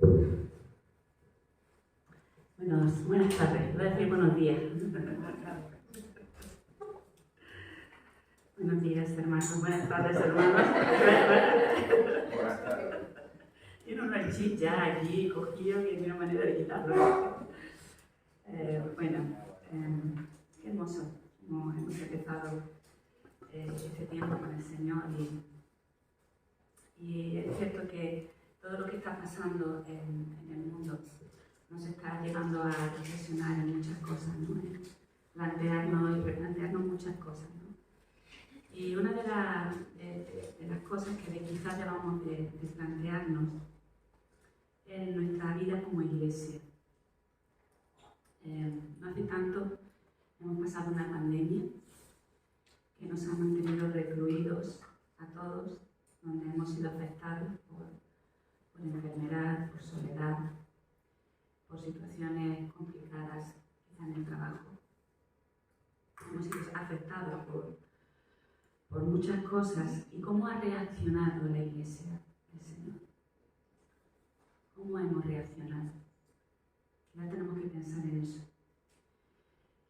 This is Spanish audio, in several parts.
Bueno, buenas tardes, voy a decir buenos días. Buenos días, hermanos. Buenas tardes, hermanos. Buenas tardes. Tiene un ranchín ya aquí cogido que tiene manera de quitarlo. Qué hermoso. Hemos empezado este tiempo con el Señor y es cierto que todo lo que está pasando en el mundo nos está llevando a reflexionar en muchas cosas, ¿no? Plantearnos y replantearnos muchas cosas, ¿no? Y una de las cosas que quizás debamos de plantearnos es nuestra vida como iglesia. No hace tanto hemos pasado una pandemia que nos ha mantenido recluidos a todos, donde hemos sido afectados por enfermedad, por soledad, por situaciones complicadas, quizá en el trabajo. Hemos sido afectados por muchas cosas. ¿Y cómo ha reaccionado la Iglesia, el Señor? ¿Cómo hemos reaccionado? Ya tenemos que pensar en eso.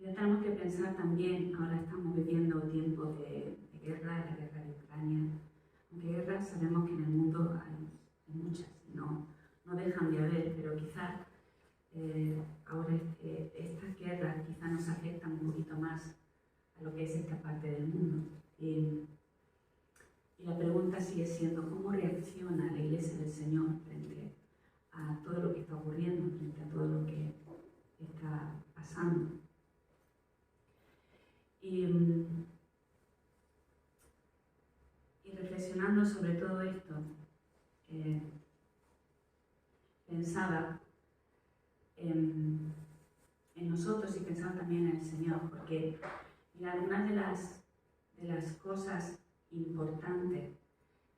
Ya tenemos que pensar también, ahora estamos viviendo tiempos de guerra, la guerra de Ucrania. Aunque guerras sabemos que en el mundo hay muchas, no dejan de haber, pero quizás ahora estas guerras quizás nos afectan un poquito más a lo que es esta parte del mundo. Y la pregunta sigue siendo, ¿cómo reacciona la Iglesia del Señor frente a todo lo que está ocurriendo, frente a todo lo que está pasando? Y reflexionando sobre todo esto, pensaba en nosotros y pensaba también en el Señor, porque mira, algunas de las cosas importantes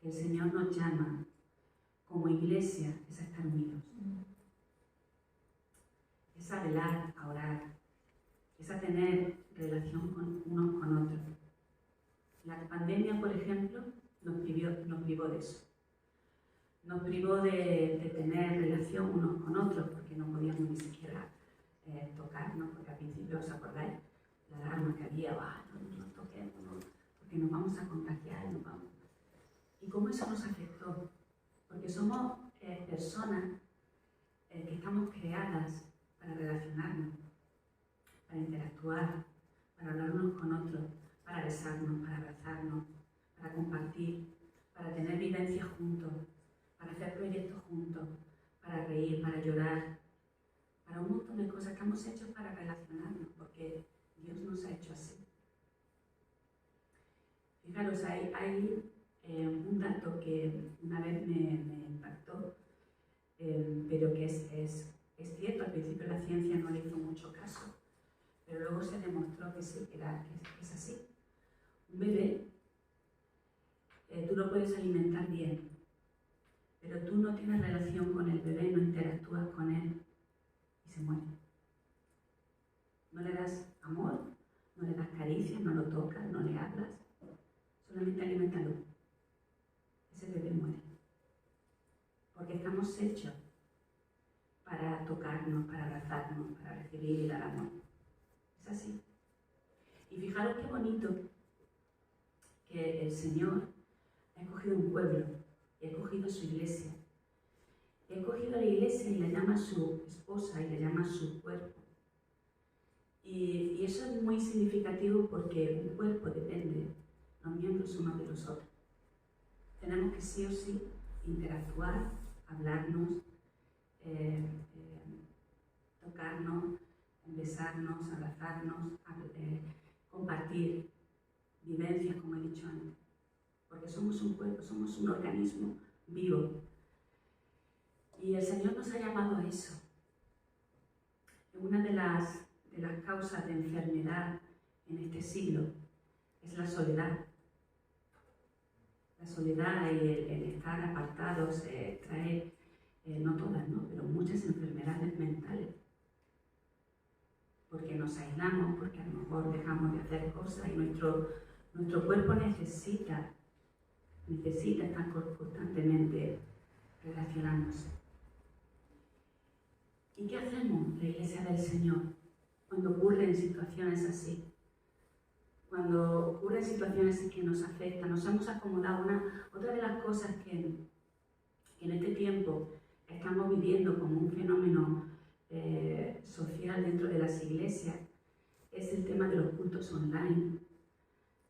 que el Señor nos llama como iglesia es a estar unidos, es a velar, a orar, es a tener relación unos con otros. La pandemia, por ejemplo, nos privó de eso. Nos privó de tener relación unos con otros, porque no podíamos ni siquiera tocarnos, porque al principio, ¿os acordáis? La alarma que había, no nos toquemos, porque nos vamos a contagiar, nos vamos. ¿Y cómo eso nos afectó? Porque somos personas que estamos creadas para relacionarnos, para interactuar, para hablar unos con otros, para besarnos, para abrazarnos, para compartir, para tener vivencias juntos, para hacer proyectos juntos, para reír, para llorar, para un montón de cosas. Estamos hechos para relacionarnos, porque Dios nos ha hecho así. Fijaros, hay un dato que una vez me impactó, pero que es cierto. Al principio la ciencia no le hizo mucho caso, pero luego se demostró que sí, que es así. Un bebé, tú lo puedes alimentar bien, pero tú no tienes relación con el bebé, no interactúas con él y se muere. No le das amor, no le das caricias, no lo tocas, no le hablas, solamente aliméntalo. Ese bebé muere. Porque estamos hechos para tocarnos, para abrazarnos, para recibir y dar amor. Es así. Y fijaros qué bonito que el Señor ha escogido un pueblo, y ha escogido su iglesia. Y ha escogido a la iglesia y la llama su esposa y la llama su cuerpo. Y eso es muy significativo porque un cuerpo depende, los miembros unos de los otros. Tenemos que sí o sí interactuar, hablarnos, tocarnos, besarnos, abrazarnos, compartir vivencias, como he dicho antes. Porque somos un cuerpo, somos un organismo vivo. Y el Señor nos ha llamado a eso. Una de las causas de enfermedad en este siglo es la soledad. La soledad y el estar apartados trae, no todas, ¿no? Pero muchas enfermedades mentales. Porque nos aislamos, porque a lo mejor dejamos de hacer cosas y nuestro cuerpo necesita estar constantemente relacionándose. ¿Y qué hacemos, la Iglesia del Señor, cuando ocurren situaciones así? Cuando ocurren situaciones que nos afectan, nos hemos acomodado. Otra de las cosas que en este tiempo estamos viviendo como un fenómeno social dentro de las iglesias es el tema de los cultos online,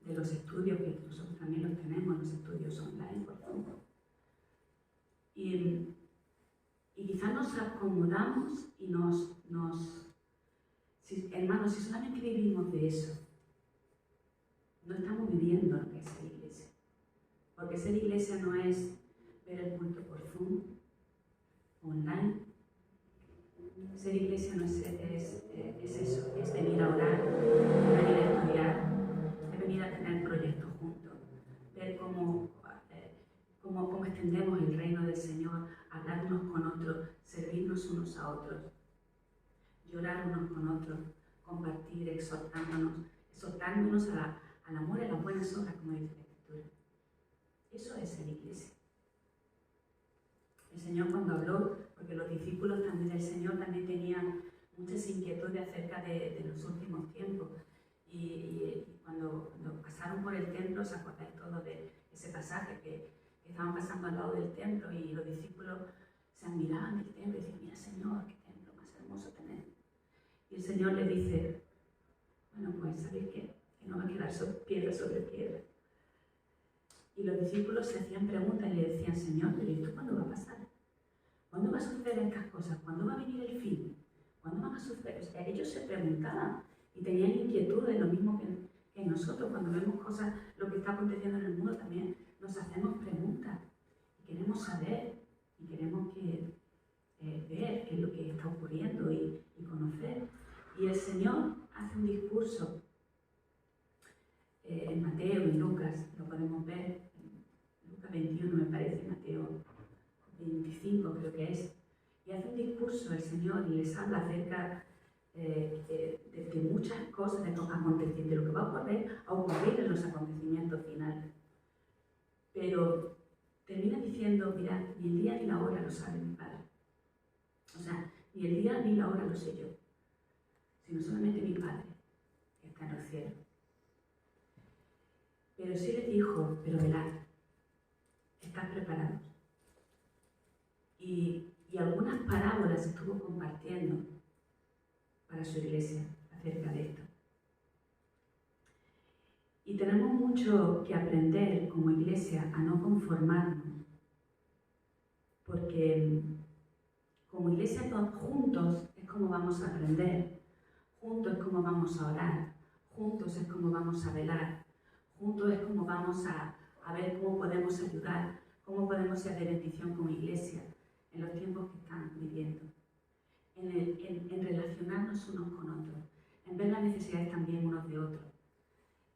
de los estudios, que nosotros también los tenemos, los estudios online, por ejemplo. Y quizás nos acomodamos y hermanos, si solamente vivimos de eso, no estamos viviendo lo que es ser iglesia. Porque ser iglesia no es ver el culto por Zoom, online. Ser iglesia no es eso, es venir a orar, es venir a estudiar, es venir a tener proyectos juntos, ver cómo extendemos el reino del Señor, hablar unos con otros, servirnos unos a otros, llorar unos con otros, compartir, exhortándonos al amor y a las buenas obras, como dice la Escritura. Eso es ser iglesia. El Señor cuando habló, porque los discípulos también del Señor también tenían muchas inquietudes acerca de los últimos tiempos. Y cuando pasaron por el templo, ¿os acordáis todos de ese pasaje que estaban pasando al lado del templo y los discípulos se admiraban del templo y decían, mira Señor, qué templo más hermoso tenemos? Y el Señor les dice, bueno, pues ¿sabéis qué? Que no va a quedar piedra sobre piedra. Y los discípulos se hacían preguntas y le decían, Señor, pero ¿esto cuándo va a pasar? ¿Cuándo va a suceder estas cosas? ¿Cuándo va a venir el fin? ¿Cuándo van a suceder? O sea, ellos se preguntaban y tenían inquietudes, lo mismo que nosotros. Cuando vemos cosas, lo que está aconteciendo en el mundo, también nos hacemos preguntas. Y queremos saber, y queremos ver qué es lo que está ocurriendo y conocer. Y el Señor hace un discurso en Mateo, en Lucas, lo podemos ver, en Lucas 21 me parece, Mateo 25 creo que es, y hace un discurso el Señor y les habla acerca de muchas cosas, de lo que va a ocurrir en los acontecimientos finales. Pero termina diciendo, mirad, ni el día ni la hora lo sabe mi Padre. O sea, ni el día ni la hora lo sé yo, sino solamente mi Padre, que está en el cielo. Pero sí les dijo, pero velad, estad preparados. Y algunas parábolas estuvo compartiendo para su iglesia acerca de esto. Y tenemos mucho que aprender como iglesia a no conformarnos, porque como iglesia juntos es como vamos a aprender, juntos es como vamos a orar, juntos es como vamos a velar, juntos es como vamos a ver cómo podemos ayudar, cómo podemos ser de bendición como iglesia en los tiempos que están viviendo, en relacionarnos unos con otros, en ver las necesidades también unos de otros,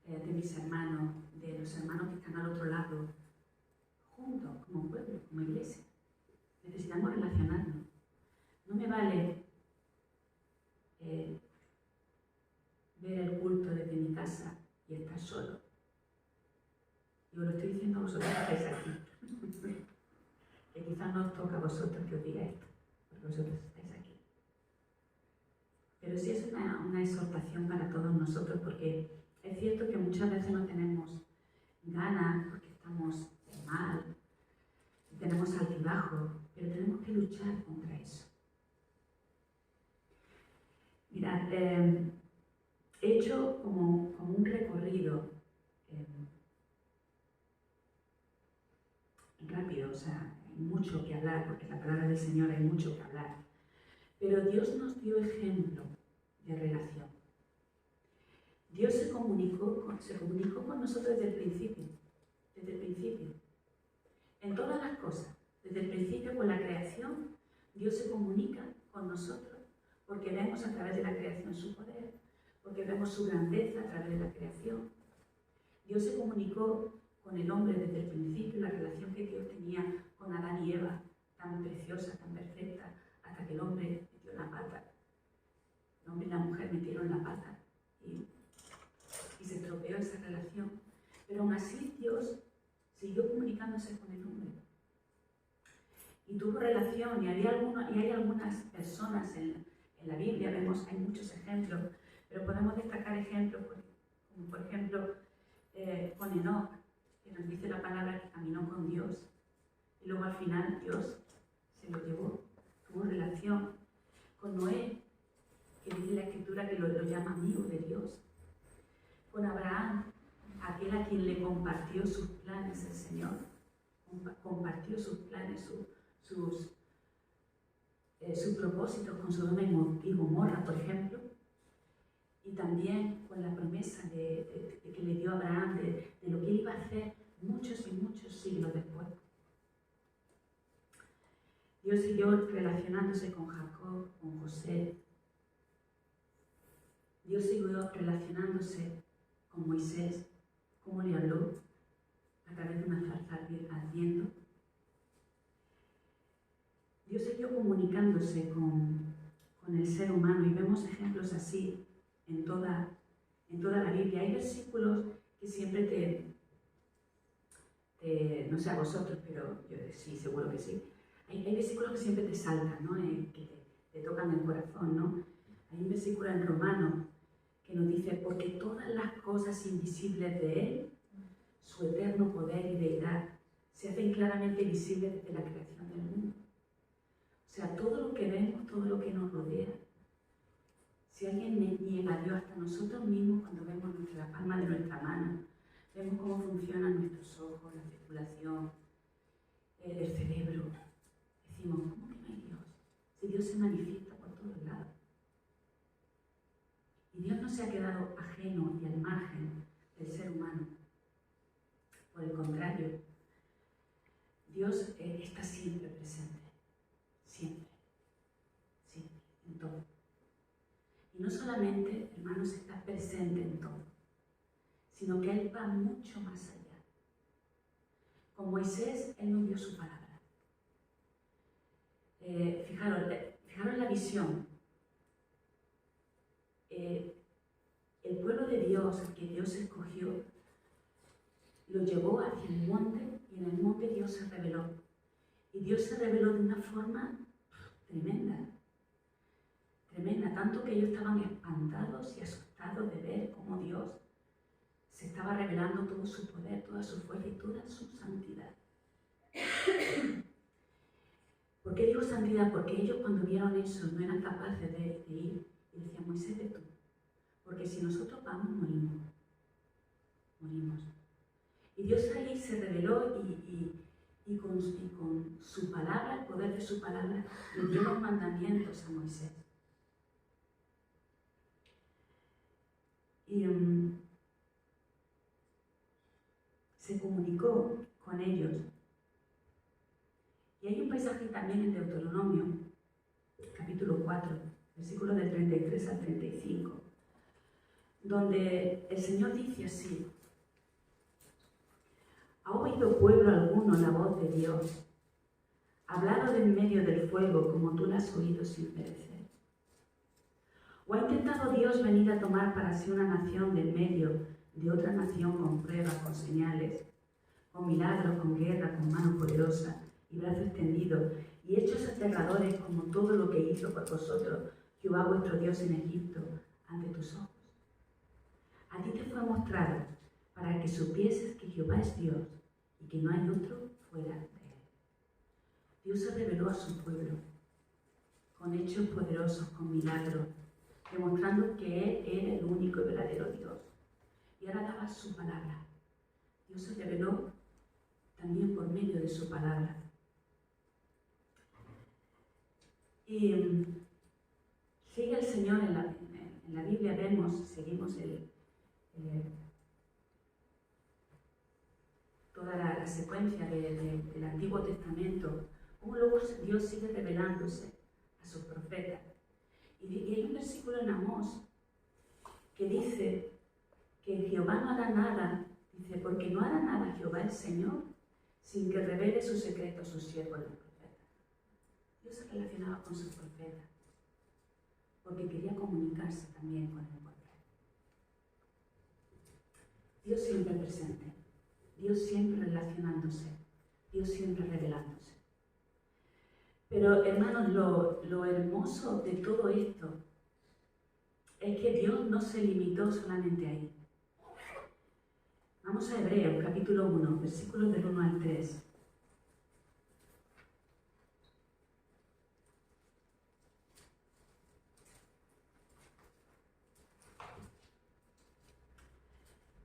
de mis hermanos, de los hermanos que están al otro lado, juntos, como pueblo, como iglesia. Necesitamos relacionarnos. No me vale ver el culto desde mi casa y estar solo. Yo lo estoy diciendo a vosotros que estáis aquí. Que quizás no os toca a vosotros que os diga esto, porque vosotros estáis aquí. Pero sí es una exhortación para todos nosotros, porque es cierto que muchas veces no tenemos ganas, porque estamos mal, tenemos altibajos, pero tenemos que luchar contra eso. Mirad, he hecho como un recorrido rápido, o sea, hay mucho que hablar, porque en la palabra del Señor hay mucho que hablar. Pero Dios nos dio ejemplo de relación. Dios se comunicó con nosotros desde el principio. Desde el principio. En todas las cosas. Desde el principio con la creación, Dios se comunica con nosotros porque vemos a través de la creación su poder, porque vemos su grandeza a través de la creación. Dios se comunicó con el hombre desde el principio, la relación que Dios tenía con Adán y Eva, tan preciosa, tan perfecta, hasta que el hombre metió la pata. El hombre y la mujer metieron la pata y se estropeó esa relación. Pero aún así Dios siguió comunicándose con el hombre. Y tuvo relación, y hay algunas personas en la Biblia, hay muchos ejemplos, pero podemos destacar ejemplos, como por ejemplo con Enoc, que nos dice la palabra que caminó con Dios, y luego al final Dios se lo llevó, tuvo relación con Noé, que dice la Escritura que lo llama amigo de Dios, con Abraham, aquel a quien le compartió sus planes el Señor, compartió sus planes, sus propósitos con Sodoma y Gomorra, por ejemplo, y también con la promesa de que le dio a Abraham de lo que él iba a hacer muchos y muchos siglos después. Dios siguió relacionándose con Jacob, con José. Dios siguió relacionándose con Moisés, como le habló a través de una zarza ardiendo. Dios siguió comunicándose con el ser humano y vemos ejemplos así en toda la Biblia. Hay versículos que siempre no sé a vosotros, pero yo sí, seguro que sí. Hay versículos que siempre te saltan, ¿no? Que te tocan el corazón, ¿no? Hay un versículo en Romanos que nos dice, porque todas las cosas invisibles de Él, su eterno poder y deidad, se hacen claramente visibles desde la creación del mundo. O sea, todo lo que vemos, todo lo que nos rodea. Si alguien niega a Dios, hasta nosotros mismos, cuando vemos la palma de nuestra mano, vemos cómo funcionan nuestros ojos, la circulación, el cerebro. Decimos, ¿cómo que no hay Dios? Si Dios se manifiesta por todos lados. Y Dios no se ha quedado ajeno y al margen del ser humano. Por el contrario, Dios está siempre presente. Siempre. Siempre. En todo. Y no solamente, hermanos, está presente en todo, sino que Él va mucho más allá. Con Moisés, Él nos dio su palabra. Fijaros la visión. El pueblo de Dios, que Dios escogió, lo llevó hacia el monte y en el monte Dios se reveló. Y Dios se reveló de una forma tremenda. Tremenda, tanto que ellos estaban espantados y asustados de ver cómo Dios se estaba revelando todo su poder, toda su fuerza y toda su santidad. ¿Por qué digo santidad? Porque ellos cuando vieron eso no eran capaces de ir y decían, Moisés, ve tú, porque si nosotros vamos, morimos. Morimos. Y Dios ahí se reveló y con su palabra, el poder de su palabra, le dio los mandamientos a Moisés. Y se comunicó con ellos. Y hay un pasaje también en Deuteronomio, capítulo 4, versículos del 33 al 35, donde el Señor dice así: ¿Ha oído pueblo alguno la voz de Dios? ¿Hablado de en medio del fuego como tú la has oído sin perecer? ¿O ha intentado Dios venir a tomar para sí una nación del medio de otra nación con pruebas, con señales, con milagros, con guerra, con mano poderosa y brazo extendido, y hechos aterradores como todo lo que hizo por vosotros Jehová vuestro Dios en Egipto ante tus ojos? A ti te fue mostrado para que supieses que Jehová es Dios y que no hay otro fuera de él. Dios se reveló a su pueblo con hechos poderosos, con milagros, demostrando que Él era el único y verdadero Dios. Y ahora daba su palabra. Dios se reveló también por medio de su palabra. Y sigue el Señor en la Biblia, seguimos toda la secuencia del Antiguo Testamento, cómo luego Dios sigue revelándose a sus profetas. Y hay un versículo en Amós que dice que Jehová no hará nada, dice, porque no hará nada Jehová el Señor sin que revele sus secretos a sus siervos los profetas. Dios se relacionaba con sus profetas porque quería comunicarse también con el pueblo. Dios siempre presente, Dios siempre relacionándose, Dios siempre revelándose. Pero, hermanos, lo hermoso de todo esto es que Dios no se limitó solamente ahí. Vamos a Hebreos, capítulo 1, versículos del 1 al 3.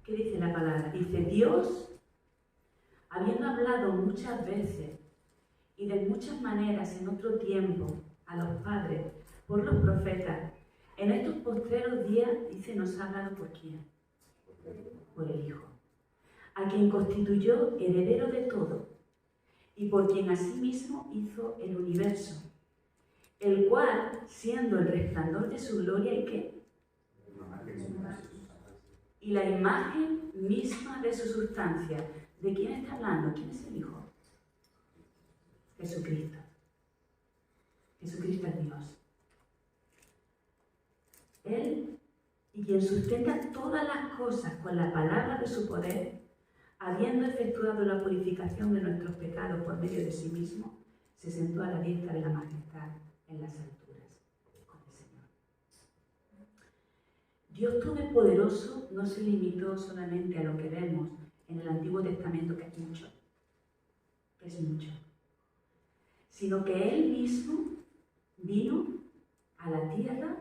¿Qué dice la palabra? Dice, Dios, habiendo hablado muchas veces y de muchas maneras en otro tiempo a los padres por los profetas, en estos postreros días, dice, nos ha hablado ¿por quién? Por el Hijo, a quien constituyó heredero de todo y por quien asimismo hizo el universo, el cual, siendo el resplandor de su gloria, ¿y qué? Y la imagen misma de su sustancia. ¿De quién está hablando? ¿Quién es el Hijo? Jesucristo. Jesucristo es Dios. Él, y quien sustenta todas las cosas con la palabra de su poder, habiendo efectuado la purificación de nuestros pecados por medio de sí mismo, se sentó a la diestra de la majestad en las alturas con el Señor. Dios Todopoderoso no se limitó solamente a lo que vemos en el Antiguo Testamento, que es mucho, sino que Él mismo vino a la tierra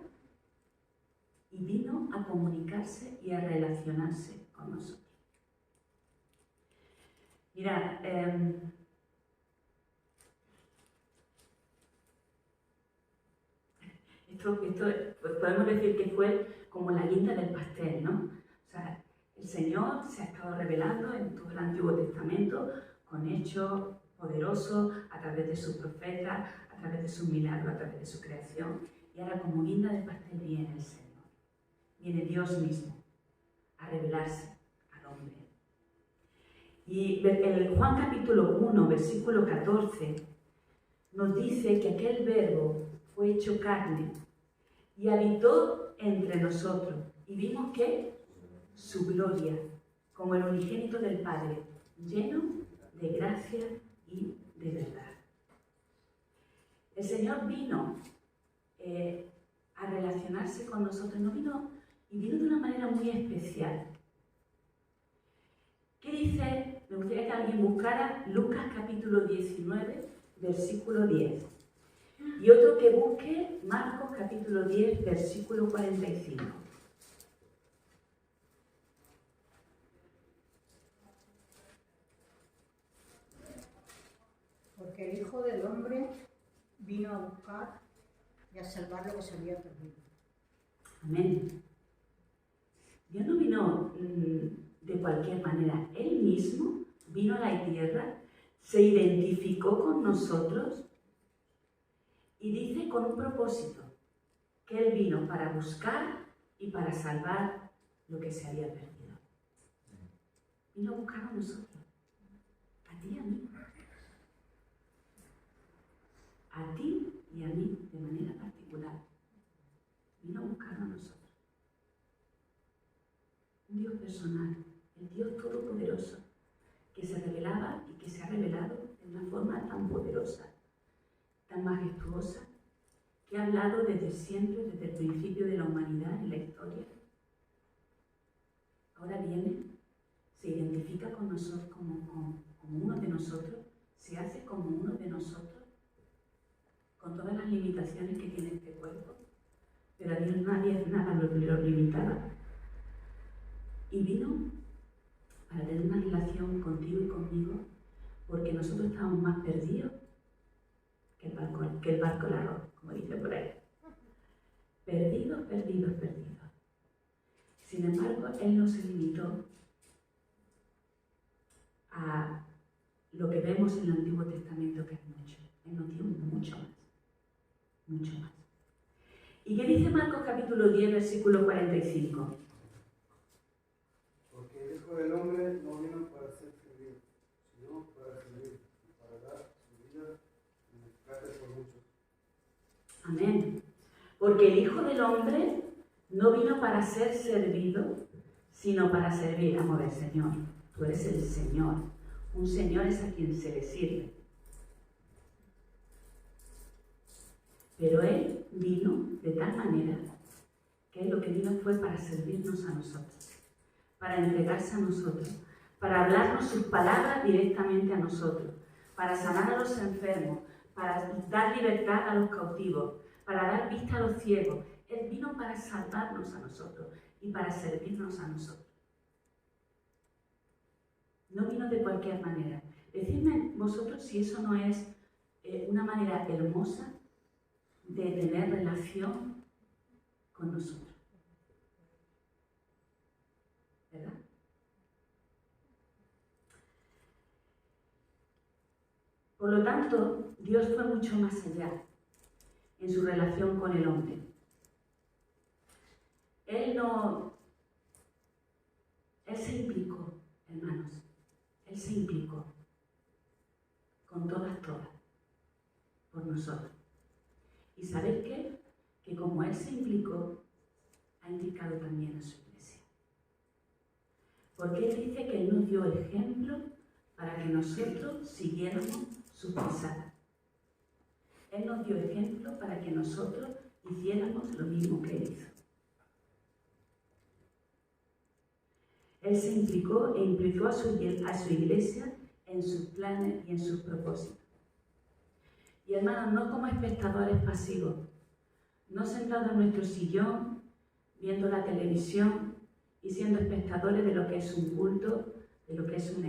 y vino a comunicarse y a relacionarse con nosotros. Mirad, esto pues podemos decir que fue como la guinda del pastel, ¿no? O sea, el Señor se ha estado revelando en todo el Antiguo Testamento con hechos poderosos a través de sus profetas, a través de sus milagros, a través de su creación. Y ahora como guinda del pastel viene el Señor. Viene Dios mismo a revelarse al hombre. Y en Juan capítulo 1, versículo 14, nos dice que aquel verbo fue hecho carne y habitó entre nosotros. Y vimos que su gloria, como el unigénito del Padre, lleno de gracia y de verdad. El Señor vino a relacionarse con nosotros, y vino de una manera muy especial. ¿Qué dice? Me gustaría que alguien buscara Lucas capítulo 19, versículo 10. Y otro que busque Marcos capítulo 10, versículo 45. Porque el Hijo del Hombre vino a buscar y a salvar lo que se había perdido. Amén. Dios no vino de cualquier manera. Él mismo vino a la tierra, se identificó con nosotros y dice con un propósito, que Él vino para buscar y para salvar lo que se había perdido. Vino a buscar a nosotros, a ti y a mí. A ti y a mí de manera particular. Vino a buscar a nosotros. Un Dios personal, el Dios Todopoderoso, que se revelaba y que se ha revelado de una forma tan poderosa, tan majestuosa, que ha hablado desde siempre, desde el principio de la humanidad en la historia. Ahora viene, se identifica con nosotros como uno de nosotros, se hace como uno de nosotros, con todas las limitaciones que tiene este cuerpo, pero a Dios nada lo limitaba. Y vino para tener una relación contigo y conmigo, porque nosotros estábamos más perdidos que el barco al arroz, como dice por ahí. Perdidos. Sin embargo, Él no se limitó a lo que vemos en el Antiguo Testamento, que es mucho. Él nos dio mucho más. ¿Y qué dice Marcos capítulo 10, versículo 45? Porque el Hijo del Hombre no vino para ser servido, sino para servir y para dar su vida en rescate por muchos. Amén. Porque el Hijo del Hombre no vino para ser servido, sino para servir. Vamos a ver, Señor, tú eres el Señor. Un Señor es a quien se le sirve. Pero Él vino de tal manera que lo que vino fue para servirnos a nosotros, para entregarse a nosotros, para hablarnos sus palabras directamente a nosotros, para sanar a los enfermos, para dar libertad a los cautivos, para dar vista a los ciegos. Él vino para salvarnos a nosotros y para servirnos a nosotros. No vino de cualquier manera. Decidme vosotros si eso no es una manera hermosa de tener relación con nosotros. ¿Verdad? Por lo tanto, Dios fue mucho más allá en su relación con el hombre. Él se implicó, hermanos. Él se implicó con todas, por nosotros. ¿Y sabéis qué? Que como Él se implicó, ha implicado también a su iglesia. Porque Él dice que Él nos dio ejemplo para que nosotros siguiéramos sus pisadas. Él nos dio ejemplo para que nosotros hiciéramos lo mismo que Él hizo. Él se implicó e implicó a su iglesia en sus planes y en sus propósitos. Y hermanos, no como espectadores pasivos, no sentados en nuestro sillón, viendo la televisión y siendo espectadores de lo que es un culto, de lo que es un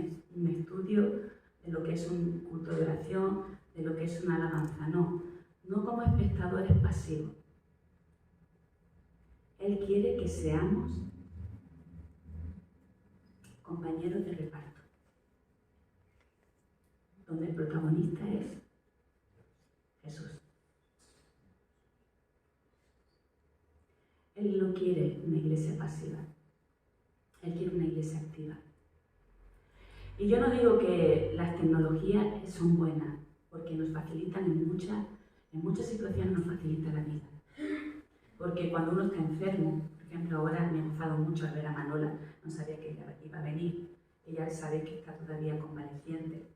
estudio, de lo que es un culto de oración, de lo que es una alabanza. No como espectadores pasivos. Él quiere que seamos compañeros de reparto, donde el protagonista es Jesús. Él no quiere una iglesia pasiva, Él quiere una iglesia activa. Y yo no digo que las tecnologías son buenas, porque nos facilitan en muchas situaciones nos facilita la vida. Porque cuando uno está enfermo, por ejemplo, ahora me ha gozado mucho al ver a Manola, no sabía que ella iba a venir. Ella sabe que está todavía convaleciente.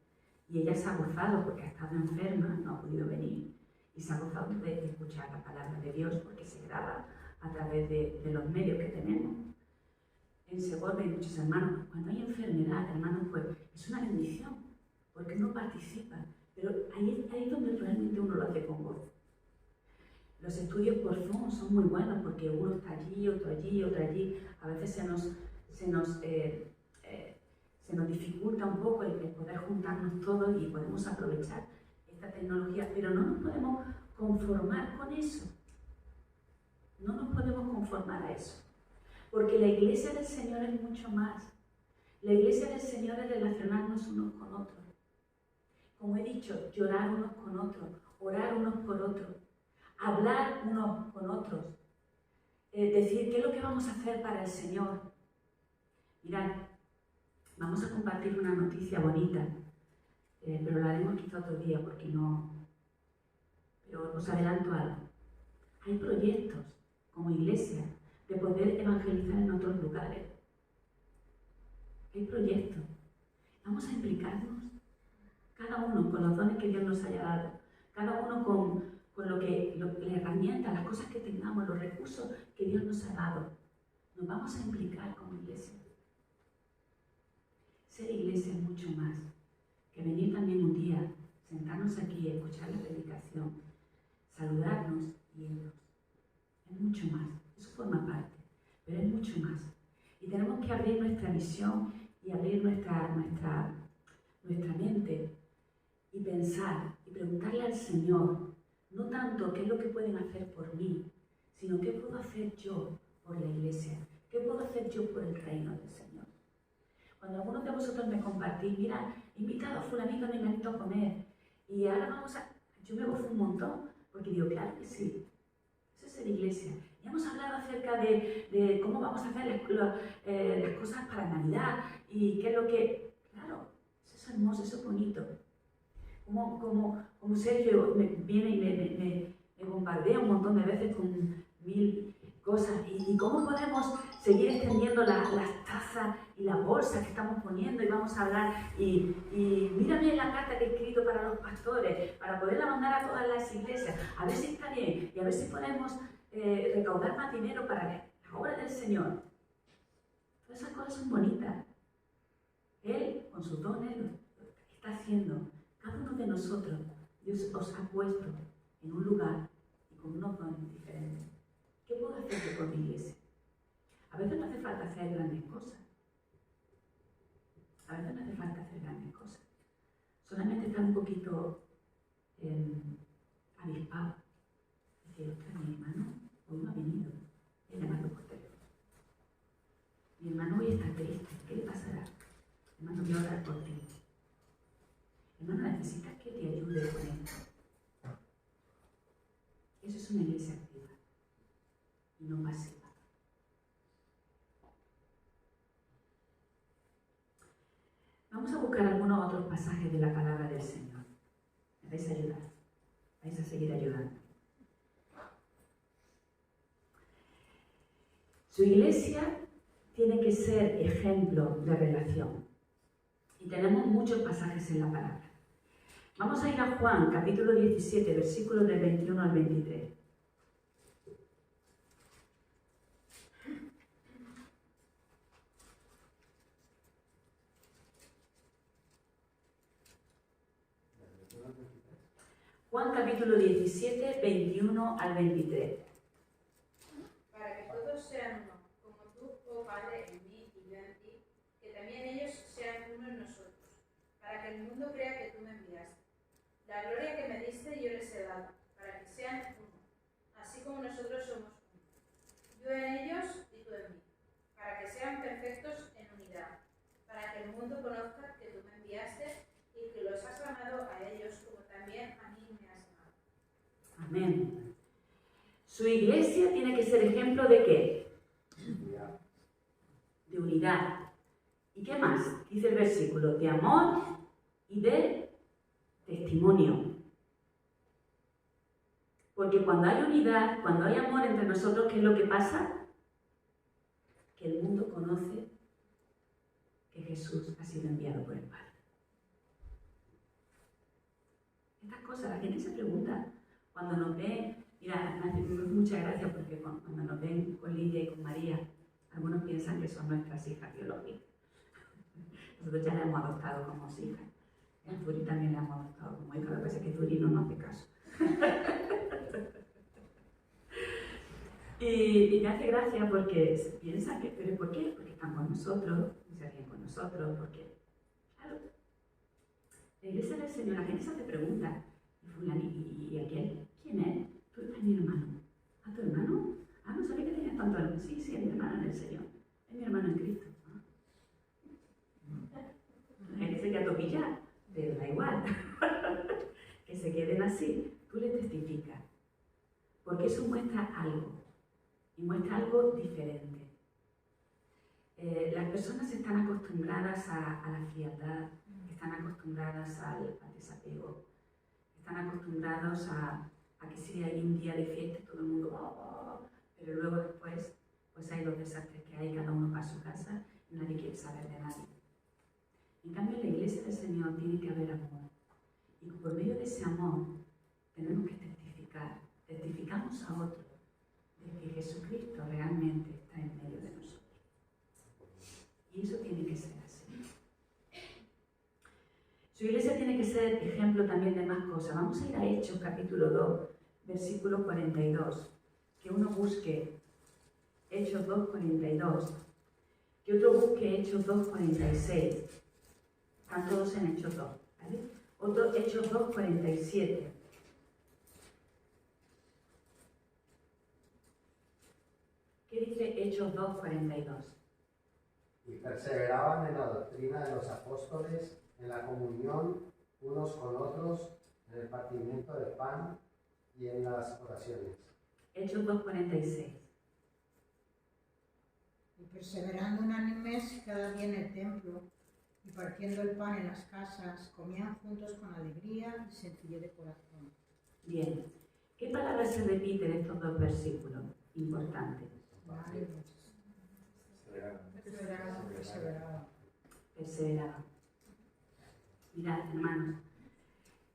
Y ella se ha gozado porque ha estado enferma, no ha podido venir. Y se ha gozado de escuchar la palabra de Dios porque se graba a través de los medios que tenemos. En Segovia hay muchos hermanos. Cuando hay enfermedad, hermanos, pues es una bendición, porque uno participa. Pero ahí es donde realmente uno lo hace con gozo. Los estudios por Zoom son muy buenos porque uno está allí, otro allí, otro allí. A veces se nos dificulta un poco el poder juntarnos todos y podemos aprovechar esta tecnología, pero no nos podemos conformar con eso. No nos podemos conformar a eso. Porque la iglesia del Señor es mucho más. La iglesia del Señor es relacionarnos unos con otros. Como he dicho, llorar unos con otros, orar unos por otros, hablar unos con otros, decir qué es lo que vamos a hacer para el Señor. Mirad, vamos a compartir una noticia bonita, pero la haremos quizá otro día porque no... Pero os adelanto algo. Hay proyectos como iglesia de poder evangelizar en otros lugares. Hay proyectos. Vamos a implicarnos, cada uno con los dones que Dios nos haya dado, cada uno con la herramienta, las cosas que tengamos, los recursos que Dios nos ha dado. Nos vamos a implicar como iglesia. Ser iglesia es mucho más que venir también un día, sentarnos aquí, escuchar la predicación, saludarnos y irnos. Es mucho más. Eso forma parte, pero es mucho más. Y tenemos que abrir nuestra visión y abrir nuestra mente y pensar y preguntarle al Señor, no tanto qué es lo que pueden hacer por mí, sino qué puedo hacer yo por la iglesia, qué puedo hacer yo por el reino del Señor. Cuando algunos de vosotros me compartís, mira, he invitado a fulanito a menganito a comer y ahora yo me gozo un montón, porque digo, claro que sí, eso es ser iglesia. Y hemos hablado acerca de cómo vamos a hacer las cosas para Navidad y qué es lo que... Claro, eso es hermoso, eso es bonito. Como Sergio viene y me bombardea un montón de veces con 1000 cosas cosas. ¿Y cómo podemos seguir extendiendo las tazas y las bolsas que estamos poniendo? Y vamos a hablar. Y mírame la carta que he escrito para los pastores, para poderla mandar a todas las iglesias. A ver si está bien y a ver si podemos recaudar más dinero para la obra del Señor. Todas esas cosas son bonitas. Él, con sus dones, lo está haciendo. Cada uno de nosotros, Dios os ha puesto en un lugar y con unos dones diferentes. ¿Qué puedo hacer yo por mi iglesia? A veces no hace falta hacer grandes cosas. A veces no hace falta hacer grandes cosas. Solamente estar un poquito avispado. Decir, ostras, mi hermano hoy no ha venido. He llamado por teléfono. Mi hermano hoy está triste. ¿Qué le pasará? Hermano, voy a orar por ti. Hermano, necesitas que te ayude con esto. Eso es una iglesia activa y no pasiva. Vamos a buscar algunos otros pasajes de la palabra del Señor. Me vais a ayudar. Vais a seguir ayudando. Su iglesia tiene que ser ejemplo de relación. Y tenemos muchos pasajes en la palabra. Vamos a ir a Juan, capítulo 17, versículos del 21 al 23. Juan, capítulo 17, 21 al 23. Para que todos sean uno, como tú, oh Padre, en mí y yo en ti, que también ellos sean uno en nosotros, para que el mundo crea que tú me enviaste. La gloria que me diste yo les he dado, para que sean uno, así como nosotros somos uno. Yo en ellos y tú en mí, para que sean perfectos en unidad, para que el mundo conozca que tú me enviaste y que los has amado a ellos como también a mí me has amado. Amén. Su iglesia tiene que ser ejemplo de ¿qué? De unidad. ¿Y qué más? Dice el versículo, de amor y de testimonio. Porque cuando hay unidad, cuando hay amor entre nosotros, ¿qué es lo que pasa? Que el mundo conoce que Jesús ha sido enviado por el Padre. Estas cosas, la gente se pregunta, cuando nos ven, mira, me hace mucha gracia porque cuando nos ven con Lidia y con María, algunos piensan que son nuestras hijas biológicas. Nosotros ya la hemos adoptado como hija. A Zuri también la hemos adoptado como hija, lo que pasa es que Zuri no nos hace caso. y me hace gracia porque se piensa que, ¿pero por qué? Porque están con nosotros, se ríen con nosotros, porque, claro, la iglesia del Señor, la gente se hace preguntas, ¿y aquel? ¿Quién es? Tú eres mi hermano. ¿A tu hermano? Ah, no sabía que tenías tanto hermano. Sí, es mi hermano en el Señor, es mi hermano en Cristo. La gente se queda topilla, pero da igual. Que se queden así, tú les testificas. Porque eso muestra algo. Y muestra algo diferente. Las personas están acostumbradas a la frialdad, están acostumbradas al desapego, están acostumbrados a que si hay un día de fiesta todo el mundo, pero luego después pues hay los desastres que hay, cada uno para su casa y nadie quiere saber de nadie. En cambio, en la iglesia del Señor tiene que haber amor. Y por medio de ese amor tenemos que testificar. Testificamos a otros de que Jesucristo realmente está en medio de nosotros. Y eso tiene que ser así. Su iglesia tiene que ser ejemplo también de más cosas. Vamos a ir a Hechos capítulo 2, versículo 42. Que uno busque Hechos 2, 42. Que otro busque Hechos 2, 46. Están todos en Hechos 2, ¿vale? Otro Hechos 2, 47. ¿Qué dice Hechos 2, 42? Y perseveraban en la doctrina de los apóstoles, en la comunión unos con otros, en el partimiento de pan y en las oraciones. Hechos 2, 46. Y perseverando unánimes cada día en el templo, y partiendo el pan en las casas, comían juntos con alegría y sencillez de corazón. Bien. ¿Qué palabras se repiten en estos dos versículos? Importantes. Perseveraba. Mirad, hermanos,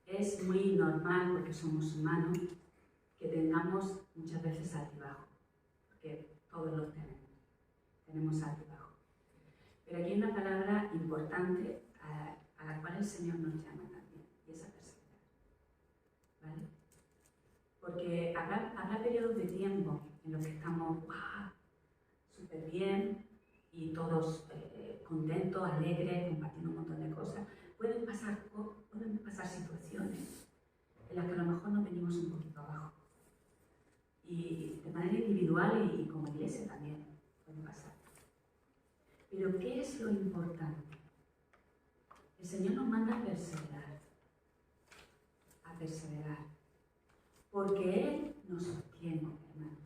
es muy normal, porque somos humanos, que tengamos muchas veces altibajos, porque todos los tenemos altibajos. Pero aquí hay una palabra importante a la cual el Señor nos llama también, y es a perseverar. ¿Vale? Porque habrá periodos de tiempo en los que estamos súper bien y todos contentos, alegres, compartiendo un montón de cosas. Pueden pasar situaciones en las que a lo mejor nos venimos un poquito abajo. Y de manera individual y como iglesia también puede pasar. Pero ¿qué es lo importante? El Señor nos manda a perseverar. A perseverar. Porque Él nos sostiene, hermanos.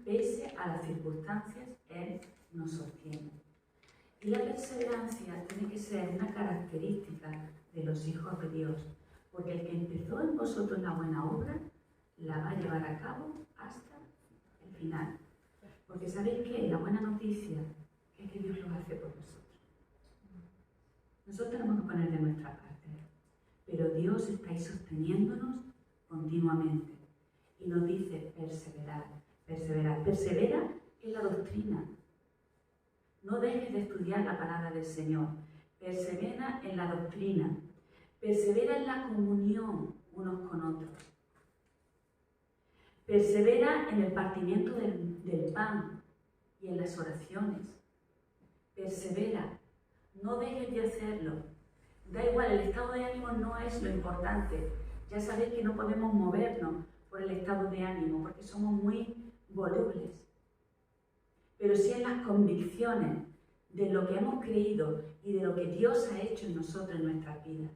Pese a las circunstancias, Él nos sostiene. Y la perseverancia tiene que ser una característica de los hijos de Dios. Porque el que empezó en vosotros la buena obra, la va a llevar a cabo hasta el final. Porque ¿sabéis qué? La buena noticia es que Dios lo hace por nosotros. Nosotros tenemos que poner de nuestra parte. Pero Dios está ahí sosteniéndonos continuamente. Y nos dice perseverar, perseverar. Persevera en la doctrina. No dejes de estudiar la palabra del Señor. Persevera en la doctrina. Persevera en la comunión unos con otros. Persevera en el partimiento del pan y en las oraciones. Persevera. No dejes de hacerlo. Da igual, el estado de ánimo no es lo importante. Ya sabéis que no podemos movernos por el estado de ánimo porque somos muy volubles. Pero sí en las convicciones de lo que hemos creído y de lo que Dios ha hecho en nosotros, en nuestras vidas.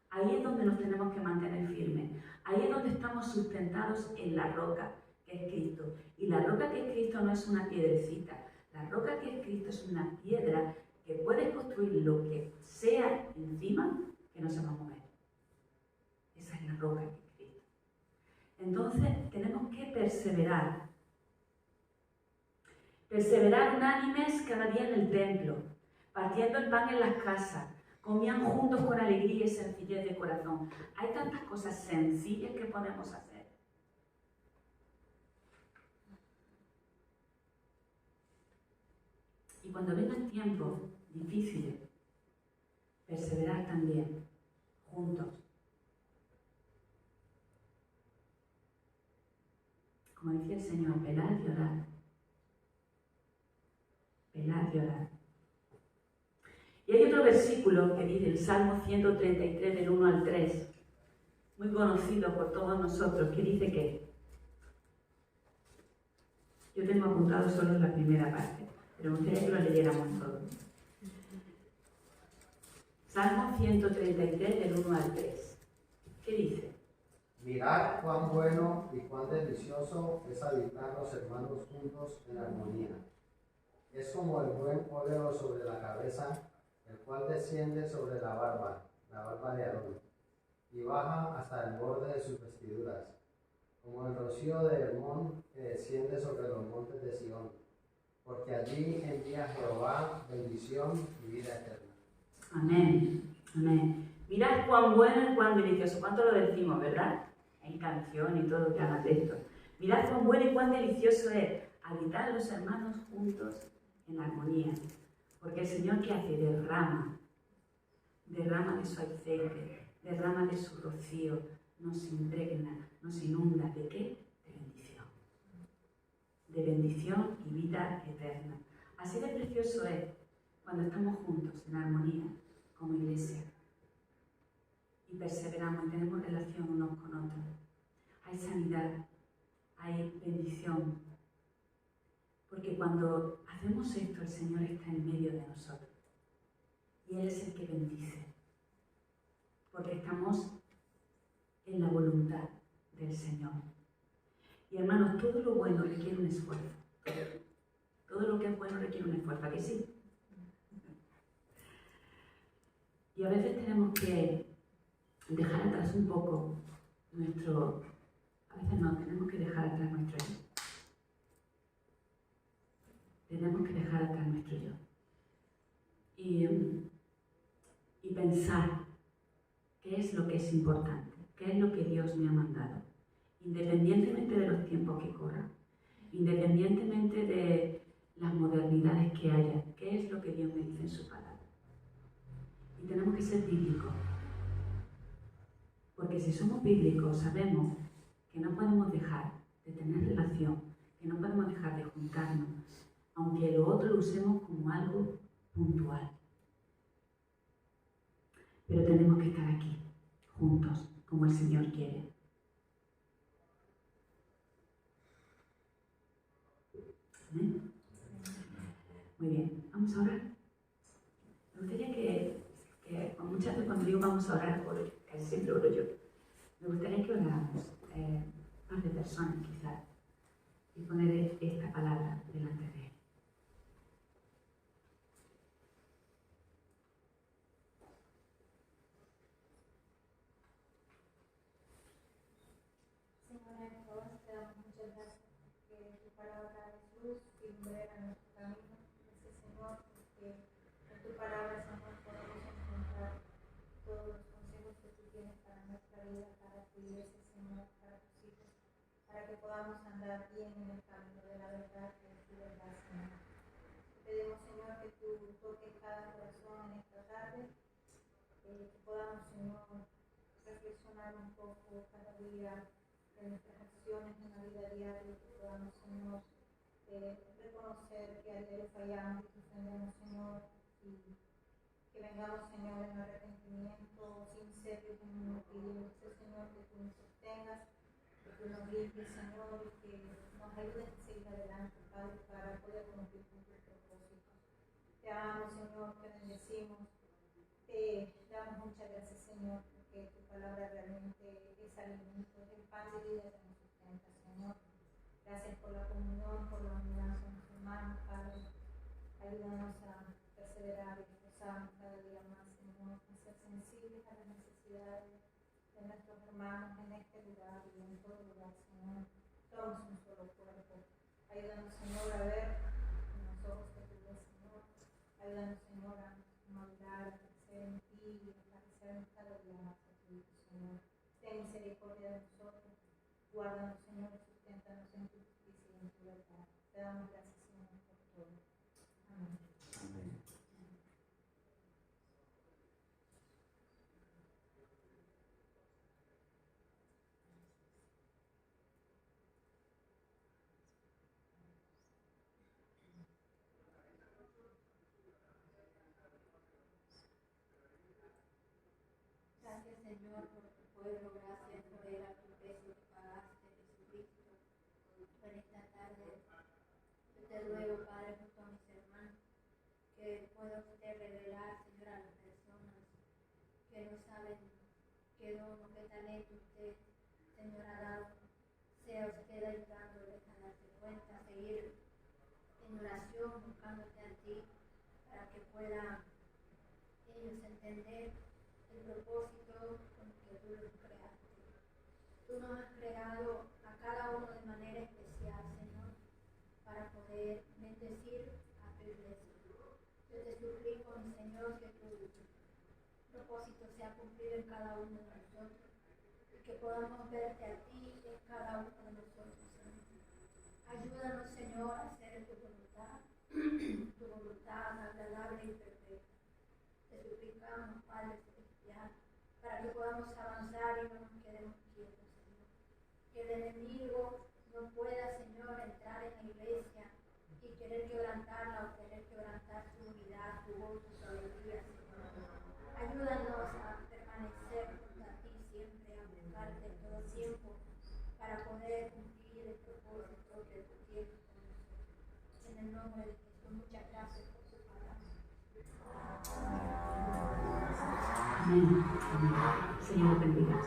Ahí es donde nos tenemos que mantener firmes. Ahí es donde estamos sustentados en la roca, que es Cristo. Y la roca que es Cristo no es una piedrecita. La roca que es Cristo es una piedra que puede construir lo que sea encima, que no se va a mover. Esa es la roca que es Cristo. Entonces, tenemos que perseverar. Perseverar unánimes cada día en el templo, partiendo el pan en las casas, comían juntos con alegría y sencillez de corazón. Hay tantas cosas sencillas que podemos hacer. Y cuando vengan tiempos difíciles, perseverar también, juntos. Como decía el Señor, velad y orad. Velad y orad. Y hay otro versículo que dice, el Salmo 133, del 1 al 3, muy conocido por todos nosotros, que dice que, yo tengo apuntado solo la primera parte, pero me gustaría que lo leyéramos todo. Salmo 133, del 1 al 3. ¿Qué dice? Mirad cuán bueno y cuán delicioso es habitar los hermanos juntos en armonía. Es como el buen óleo sobre la cabeza, el cual desciende sobre la barba de Aarón, y baja hasta el borde de sus vestiduras, como el rocío de Hermón que desciende sobre los montes de Sión, porque allí envía Jehová bendición y vida eterna. Amén, amén. Mirad cuán bueno y cuán delicioso. ¿Cuánto lo decimos, verdad? En canción y todo lo que haga de esto. Mirad cuán bueno y cuán delicioso es habitar los hermanos juntos en armonía. Porque el Señor, ¿qué hace? Derrama de su aceite, derrama de su rocío, nos impregna, nos inunda. ¿De qué? De bendición. De bendición y vida eterna. Así de precioso es cuando estamos juntos en armonía como iglesia y perseveramos y tenemos relación unos con otros. Hay sanidad, hay bendición. Porque cuando hacemos esto, el Señor está en medio de nosotros. Y Él es el que bendice. Porque estamos en la voluntad del Señor. Y hermanos, todo lo bueno requiere un esfuerzo. Todo lo que es bueno requiere un esfuerzo. ¿A que sí? Y a veces tenemos que dejar atrás un poco nuestro... A veces no, tenemos que dejar atrás nuestro ego. dejar atrás nuestro yo. Y pensar qué es lo que es importante, qué es lo que Dios me ha mandado, independientemente de los tiempos que corran, independientemente de las modernidades que haya, qué es lo que Dios me dice en su palabra. Y tenemos que ser bíblicos, porque si somos bíblicos sabemos que no podemos dejar de tener relación, que no podemos dejar de juntarnos, aunque lo otro lo usemos como algo puntual. Pero tenemos que estar aquí, juntos, como el Señor quiere. ¿Amén? Muy bien, vamos a orar. Me gustaría que muchas veces cuando digo vamos a orar, casi siempre oro yo, me gustaría que oráramos más de personas quizás y poner esta palabra delante de Él. Señor, en todos te damos muchas gracias porque tu palabra es luz y lumbrera nuestro camino. Gracias, Señor, porque en tu palabra, Señor, podemos encontrar todos los consejos que tú tienes para nuestra vida, para tu iglesia, Señor, para tus hijos, para que podamos andar bien en el camino de la verdad que es tu verdad, Señor. Te pedimos, Señor, que tú toques cada corazón en esta tarde, que podamos, Señor, reflexionar un poco cada día de nuestras acciones en la vida diaria, que podamos, Señor, reconocer que a diario fallamos y que ofendemos, Señor, y que vengamos, Señor, en arrepentimiento sincero y genuino, pidiéndote, Señor, que tú nos sostengas, que tú nos limpies, Señor, y que nos ayudes a seguir adelante, Padre, para poder cumplir con tus propósitos. Te amamos, Señor, te bendecimos, te damos muchas gracias, Señor, porque tu palabra realmente es alimento, es el pan de vida que nos sustenta, Señor. Gracias por la comunión, por la unidad con nuestros hermanos, Padre. Ayúdanos a perseverar y esforzarnos cada día más, Señor, a ser sensibles a las necesidades de nuestros hermanos en este lugar y en todo lugar, Señor. Somos un solo cuerpo. Ayúdanos, Señor, a ver con los ojos que tú ves, Señor. Ayúdanos, Señor, a madurar, a crecer en ti y a parecernos cada día más a ti, Señor. Ten misericordia de nosotros. Guárdanos, Señor, y susténtanos en tu justicia y en tu verdad. Te damos gracias, Señor, por todo. Amén. Amén. Gracias, Señor, por tu pueblo, gracias por el alto precio que pagaste, Jesucristo. En esta tarde, yo te ruego, Padre, junto a mis hermanos, que pueda usted revelar, Señor, a las personas que no saben qué don o qué talento usted, Señor, ha dado. Sea usted ayudándoles a darse cuenta, a seguir en oración, buscándote a ti, para que puedan ellos entender el propósito con que tú los creaste. Tú nos has creado a cada uno de manera especial, Señor, para poder bendecir a tu iglesia. Yo te suplico, mi Señor, que tu propósito sea cumplido en cada uno de nosotros y que podamos verte a ti en cada uno de nosotros, Señor. Ayúdanos, Señor, a hacer tu voluntad agradable y perfecta. Te suplicamos, Padre Celestial, para que podamos avanzar y no nos quedemos quietos, Señor. Que el enemigo no pueda, Señor, entrar en la iglesia y querer quebrantarla o querer quebrantar tu unidad, tu gozo, tu alegría, Señor. Ayúdanos a permanecer junto a ti siempre, a buscarte en todo tiempo, para poder cumplir el propósito que tú tienes con nosotros. En el nombre de Jesús, muchas gracias por tu palabra. Amén. Amén. Señor, bendiga.